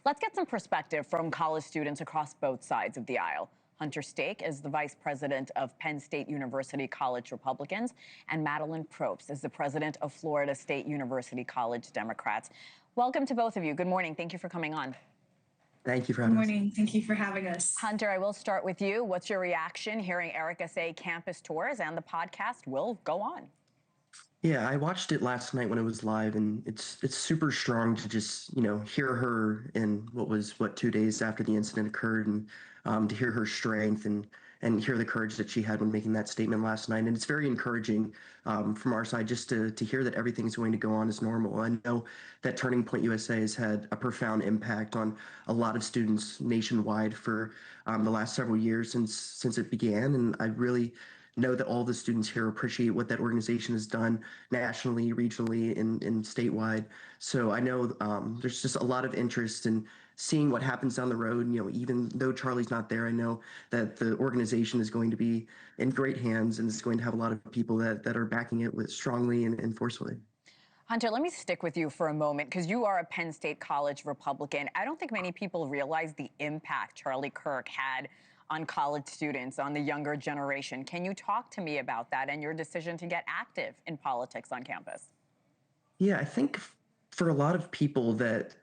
Let's get some perspective from college students across both sides of the aisle. Hunter Steach is the vice president of Penn State University College Republicans, and Madalyn Propst is the president of Florida State University College Democrats. Welcome to both of you. Good morning. Thank you for coming on. Thank you for having us. Good morning. Thank you for having us. Hunter, I will start with you. What's your reaction hearing Erica say campus tours and the podcast will go on? Yeah, I watched it last night when it was live, and it's super strong to just hear her in what 2 days after the incident occurred, and to hear her strength and hear the courage that she had when making that statement last night. And it's very encouraging from our side just to hear that everything's going to go on as normal. I know that Turning Point USA has had a profound impact on a lot of students nationwide for the last several years since it began, and I really know that all the students here appreciate what that organization has done nationally, regionally, and statewide. So I know there's just a lot of interest in seeing what happens down the road. Even though Charlie's not there, I know that the organization is going to be in great hands and is going to have a lot of people that are backing it with strongly and forcefully. Hunter, let me stick with you for a moment because you are a Penn State College Republican. I don't think many people realize the impact Charlie Kirk had on college students, on the younger generation. Can you talk to me about that and your decision to get active in politics on campus? Yeah, I think for a lot of people that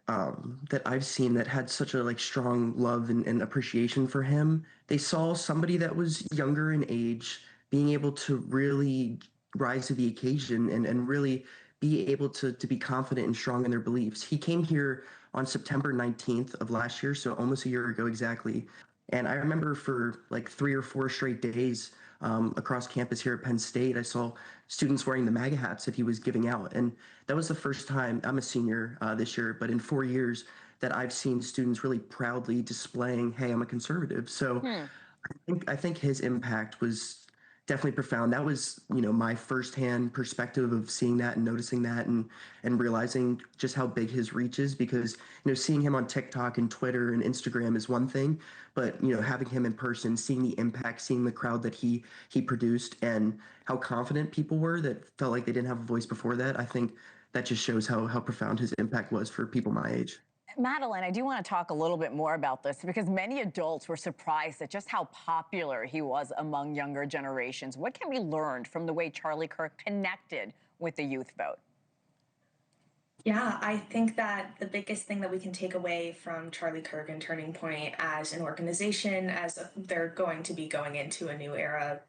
I've seen that had such a strong love and appreciation for him, they saw somebody that was younger in age being able to really rise to the occasion and really be able to be confident and strong in their beliefs. He came here on September 19th of last year, so almost a year ago exactly. And I remember for 3 or 4 straight days across campus here at Penn State, I saw students wearing the MAGA hats that he was giving out. And that was the first time, I'm a senior this year, but in 4 years that I've seen students really proudly displaying, hey, I'm a conservative. So I think his impact was definitely profound. That was, my firsthand perspective of seeing that and noticing that and realizing just how big his reach is, because, seeing him on TikTok and Twitter and Instagram is one thing, but, having him in person, seeing the impact, seeing the crowd that he produced and how confident people were that felt like they didn't have a voice before that, I think that just shows how profound his impact was for people my age. Madalyn, I do want to talk a little bit more about this because many adults were surprised at just how popular he was among younger generations. What can we learn from the way Charlie Kirk connected with the youth vote? Yeah, I think that the biggest thing that we can take away from Charlie Kirk and Turning Point as an organization, as they're going to be going into a new era,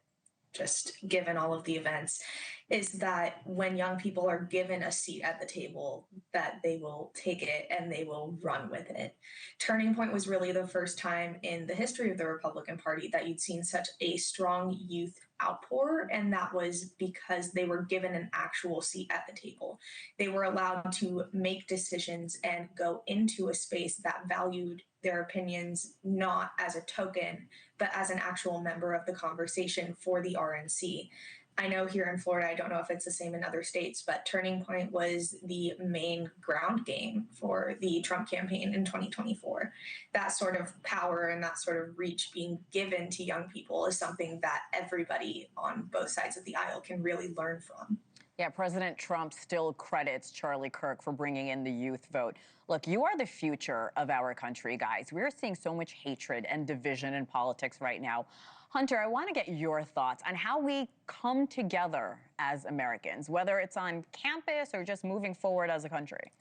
just given all of the events, is that when young people are given a seat at the table, that they will take it and they will run with it. Turning Point was really the first time in the history of the Republican Party that you'd seen such a strong youth outpour, and that was because they were given an actual seat at the table. They were allowed to make decisions and go into a space that valued their opinions not as a token, but as an actual member of the conversation for the RNC. I know here in Florida, I don't know if it's the same in other states, but Turning Point was the main ground game for the Trump campaign in 2024. That sort of power and that sort of reach being given to young people is something that everybody on both sides of the aisle can really learn from. Yeah, President Trump still credits Charlie Kirk for bringing in the youth vote. Look, you are the future of our country, guys. We're seeing so much hatred and division in politics right now. Hunter, I want to get your thoughts on how we come together as Americans, whether it's on campus or just moving forward as a country.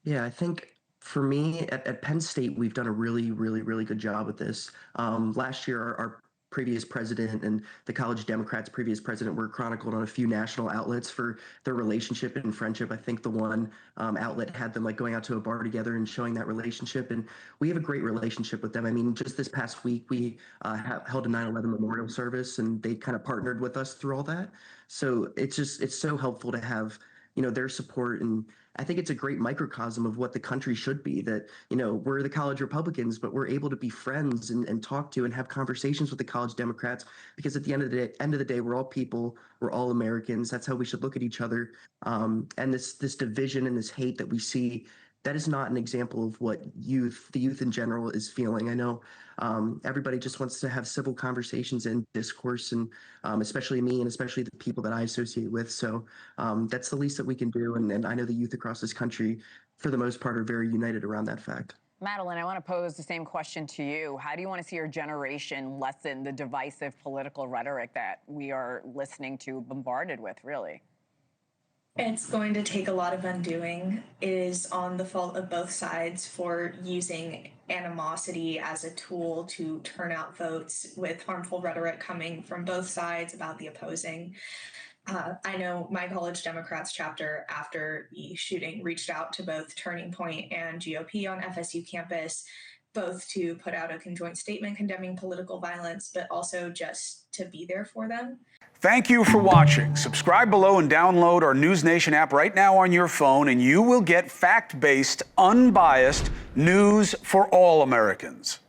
Yeah, I think for me at Penn State, we've done a really, really, really good job with this. Last year, our previous president and the college Democrats' previous president were chronicled on a few national outlets for their relationship and friendship. I think the one outlet had them going out to a bar together and showing that relationship. And we have a great relationship with them. I mean, just this past week, we held a 9/11 memorial service, and they kind of partnered with us through all that. So it's so helpful to have their support. And I think it's a great microcosm of what the country should be, that, we're the college Republicans, but we're able to be friends and talk to and have conversations with the college Democrats, because at the end of the day, we're all people, we're all Americans. That's how we should look at each other. And this division and this hate that we see, that is not an example of what the youth in general is feeling. I know everybody just wants to have civil conversations and discourse, and especially me and especially the people that I associate with. So that's the least that we can do. And I know the youth across this country, for the most part, are very united around that fact. Madalyn, I want to pose the same question to you. How do you want to see your generation lessen the divisive political rhetoric that we are listening to, bombarded with, really? It's going to take a lot of undoing. It is on the fault of both sides for using animosity as a tool to turn out votes with harmful rhetoric coming from both sides about the opposing. I know my college Democrats chapter, after the shooting, reached out to both Turning Point and GOP on FSU campus, both to put out a conjoint statement condemning political violence, but also just to be there for them. Thank you for watching. Subscribe below and download our NewsNation app right now on your phone, and you will get fact-based, unbiased news for all Americans.